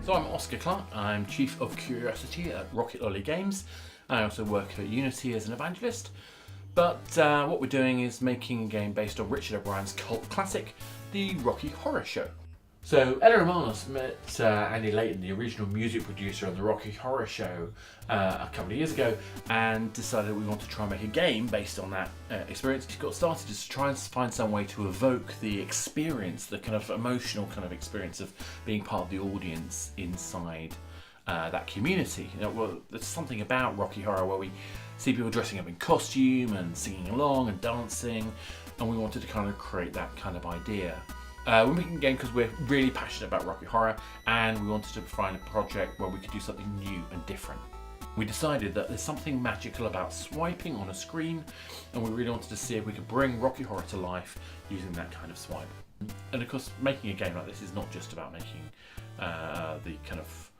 So I'm Oscar Clark, I'm Chief of Curiosity at Rocket Lolly Games. I also work at Unity as an evangelist. But what we're doing is making a game based on Richard O'Brien's cult classic, The Rocky Horror Show. So Ella Romanos met Andy Layton, the original music producer on The Rocky Horror Show, a couple of years ago, and decided we want to try and make a game based on that experience. He got started just to try and find some way to evoke the experience, the kind of emotional kind of experience of being part of the audience inside that community. There's something about Rocky Horror where we see people dressing up in costume and singing along and dancing, and we wanted to kind of create that kind of idea. We're making a game because we're really passionate about Rocky Horror, and we wanted to find a project where we could do something new and different. We decided that there's something magical about swiping on a screen, and we really wanted to see if we could bring Rocky Horror to life using that kind of swipe. And of course, making a game like this is not just about making the kind of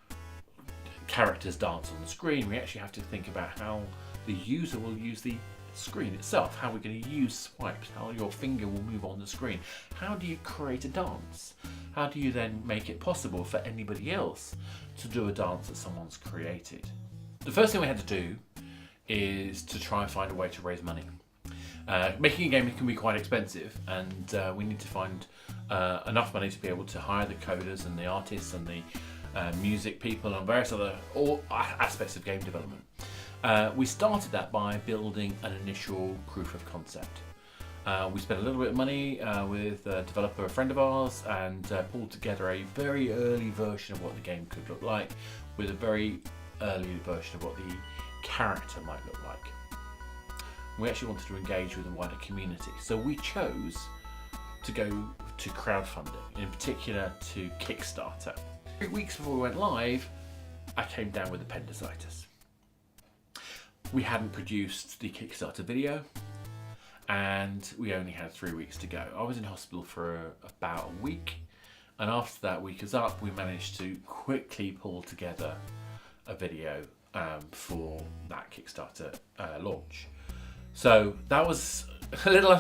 characters dance on the screen. We actually have to think about how the user will use the screen itself, how we're going to use swipes, how your finger will move on the screen. How do you create a dance? How do you then make it possible for anybody else to do a dance that someone's created? The first thing we had to do is to try and find a way to raise money. Making a game can be quite expensive, and we need to find enough money to be able to hire the coders and the artists and the music people and various other aspects of game development. We started that by building an initial proof of concept. We spent a little bit of money with a developer, a friend of ours, and pulled together a very early version of what the game could look like, with a very early version of what the character might look like. We actually wanted to engage with a wider community, so we chose to go to crowdfunding, in particular to Kickstarter. 3 weeks before we went live, I came down with appendicitis. We hadn't produced the Kickstarter video, and we only had 3 weeks to go. I was in hospital for about a week, and after that week was up, we managed to quickly pull together a video for that Kickstarter launch. So that was a little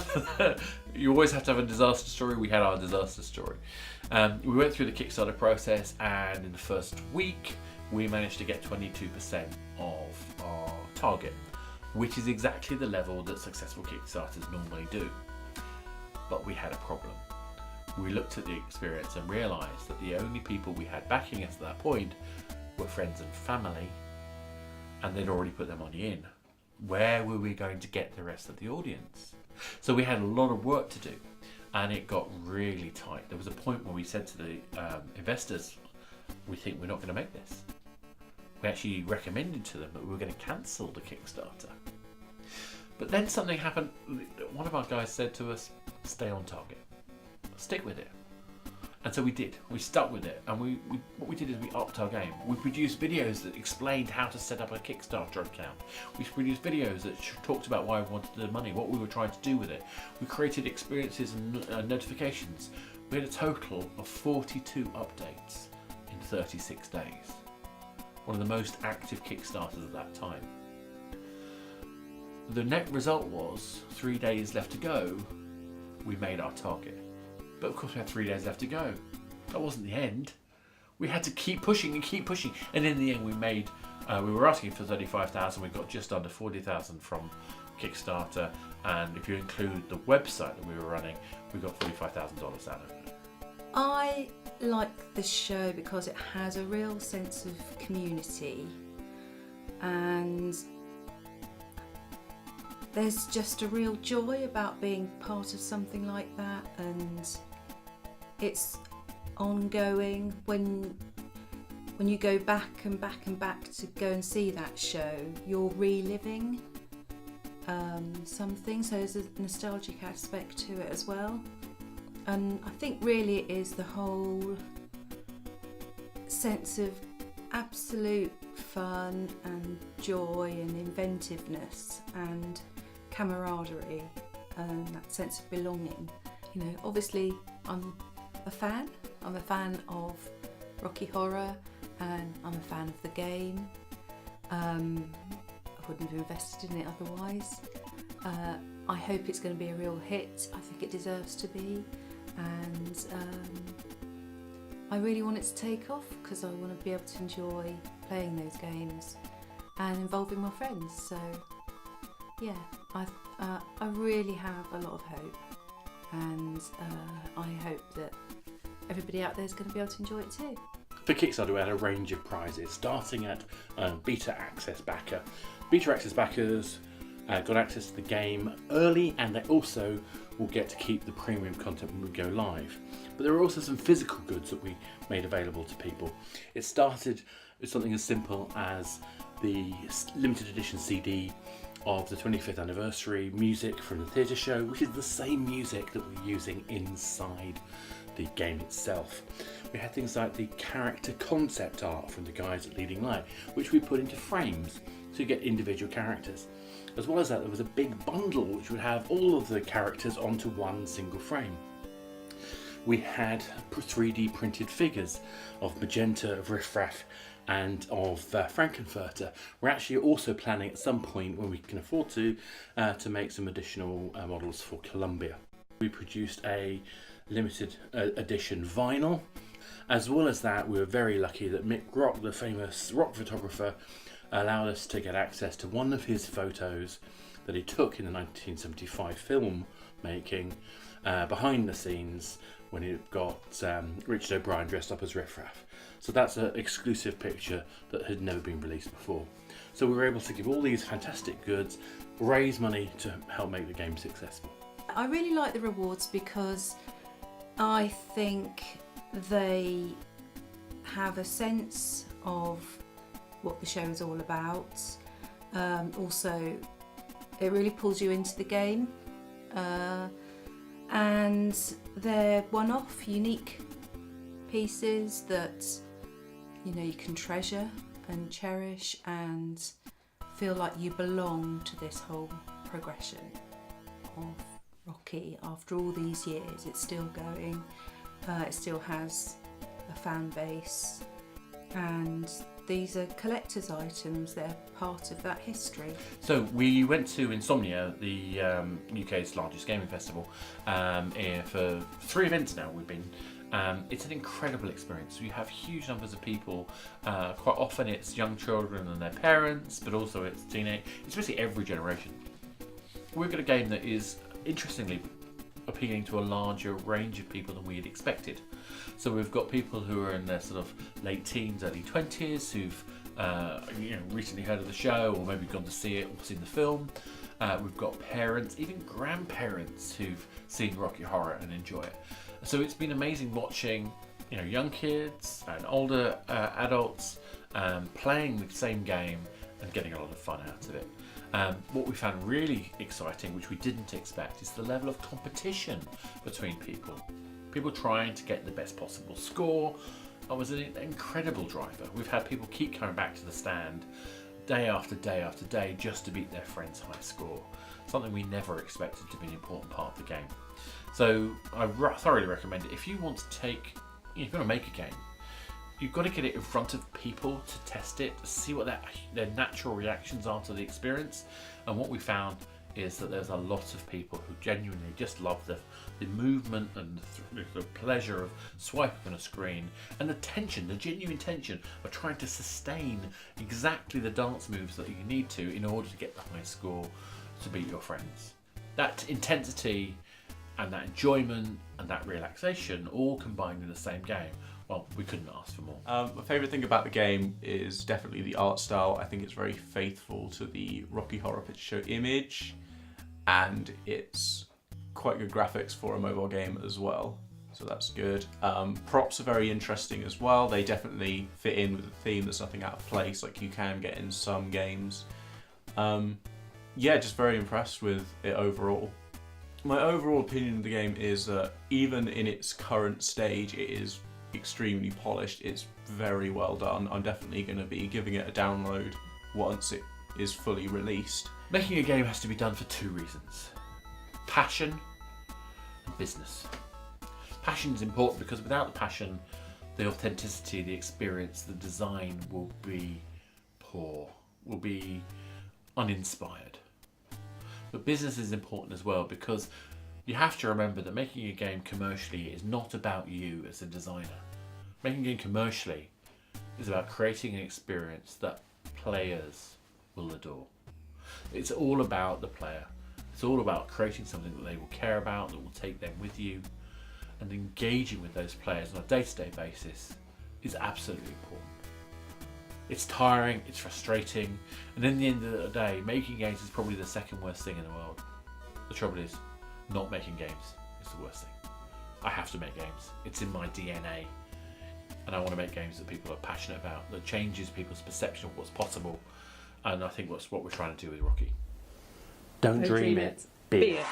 you always have to have a disaster story. We had our disaster story. We went through the Kickstarter process, and in the first week we managed to get 22% of our target, which is exactly the level that successful Kickstarters normally do. But we had a problem. We looked at the experience and realised that the only people we had backing us at that point were friends and family, and they'd already put their money in. Where were we going to get the rest of the audience? So we had a lot of work to do, and it got really tight. There was a point where we said to the investors, we think we're not going to make this. We actually recommended to them that we were going to cancel the Kickstarter. But then something happened. One of our guys said to us, stay on target, stick with it. And so we did. We stuck with it, and what we did is we upped our game. We produced videos that explained how to set up a Kickstarter account. We produced videos that talked about why we wanted the money, what we were trying to do with it. We created experiences and notifications. We had a total of 42 updates in 36 days. One of the most active Kickstarters at that time. The net result was 3 days left to go. We made our target. But of course we had 3 days left to go. That wasn't the end. We had to keep pushing and keep pushing. And in the end we were asking for 35,000. We got just under 40,000 from Kickstarter. And if you include the website that we were running, we got $45,000 out of it. I like the show because it has a real sense of community, and there's just a real joy about being part of something like that, and it's ongoing. When you go back and back and back to go and see that show, you're reliving something, so there's a nostalgic aspect to it as well. And I think really it is the whole sense of absolute fun and joy and inventiveness and camaraderie and that sense of belonging. You know, obviously I'm a fan of Rocky Horror, and I'm a fan of the game. I wouldn't have invested in it otherwise. I hope it's going to be a real hit. I think it deserves to be, and I really want it to take off because I want to be able to enjoy playing those games and involving my friends. So yeah, I really have a lot of hope, and I hope that everybody out there is going to be able to enjoy it too. For Kickstarter, we had a range of prizes, starting at Beta Access Backer. Beta Access Backers got access to the game early, and they also will get to keep the premium content when we go live. But there are also some physical goods that we made available to people. It started with something as simple as the limited edition CD of the 25th anniversary music from the theatre show, which is the same music that we're using inside the game itself. We had things like the character concept art from the guys at Leading Light, which we put into frames so you get individual characters. As well as that, there was a big bundle which would have all of the characters onto one single frame. We had 3D printed figures of Magenta, of Riff Raff and of Frankenfurter. We're actually also planning at some point, when we can afford to make some additional models for Columbia. We produced a limited edition vinyl. As well as that, we were very lucky that Mick Rock, the famous rock photographer, allowed us to get access to one of his photos that he took in the 1975 film making, behind the scenes, when he got Richard O'Brien dressed up as Riff Raff. So that's an exclusive picture that had never been released before. So we were able to give all these fantastic goods, raise money to help make the game successful. I really like the rewards because I think they have a sense of what the show is all about. Also, it really pulls you into the game, and they're one-off, unique pieces that you can treasure and cherish and feel like you belong to this whole progression of Rocky. After all these years, it's still going. It still has a fan base, and these are collector's items. They're part of that history. So we went to Insomnia, the UK's largest gaming festival, for 3 events now we've been. It's an incredible experience. You have huge numbers of people. Quite often it's young children and their parents, but also it's teenage. It's basically every generation. We've got a game that is, interestingly, appealing to a larger range of people than we had expected. So we've got people who are in their sort of late teens, early 20s, who've recently heard of the show or maybe gone to see it or seen the film. We've got parents, even grandparents, who've seen Rocky Horror and enjoy it. So it's been amazing watching young kids and older adults playing the same game and getting a lot of fun out of it. What we found really exciting, which we didn't expect, is the level of competition between people. People trying to get the best possible score. That was an incredible driver. We've had people keep coming back to the stand day after day after day just to beat their friend's high score. Something we never expected to be an important part of the game. So I thoroughly recommend it. If you want to you're going to make a game, you've got to get it in front of people to test it, to see what their natural reactions are to the experience. And what we found is that there's a lot of people who genuinely just love the movement and the pleasure of swiping on a screen, and the tension, the genuine tension of trying to sustain exactly the dance moves that you need to in order to get the high score to beat your friends. That intensity and that enjoyment and that relaxation all combined in the same game. Well, we couldn't ask for more. My favourite thing about the game is definitely the art style. I think it's very faithful to the Rocky Horror Picture Show image, and it's quite good graphics for a mobile game as well, so that's good. Props are very interesting as well. They definitely fit in with the theme. There's nothing out of place like you can get in some games. Just very impressed with it overall. My overall opinion of the game is that even in its current stage, it is extremely polished. It's very well done. I'm definitely going to be giving it a download once it is fully released. Making a game has to be done for 2 reasons: passion and business. Passion is important because without the passion, the authenticity, the experience, the design will be poor, will be uninspired. But business is important as well, because you have to remember that making a game commercially is not about you as a designer. Making a game commercially is about creating an experience that players will adore. It's all about the player. It's all about creating something that they will care about, that will take them with you, and engaging with those players on a day-to-day basis is absolutely important. It's tiring, it's frustrating, and in the end of the day, making games is probably the second worst thing in the world. The trouble is, not making games is the worst thing. I have to make games. It's in my DNA. And I want to make games that people are passionate about, that changes people's perception of what's possible. And I think that's what we're trying to do with Rocky. Don't dream it. Be it.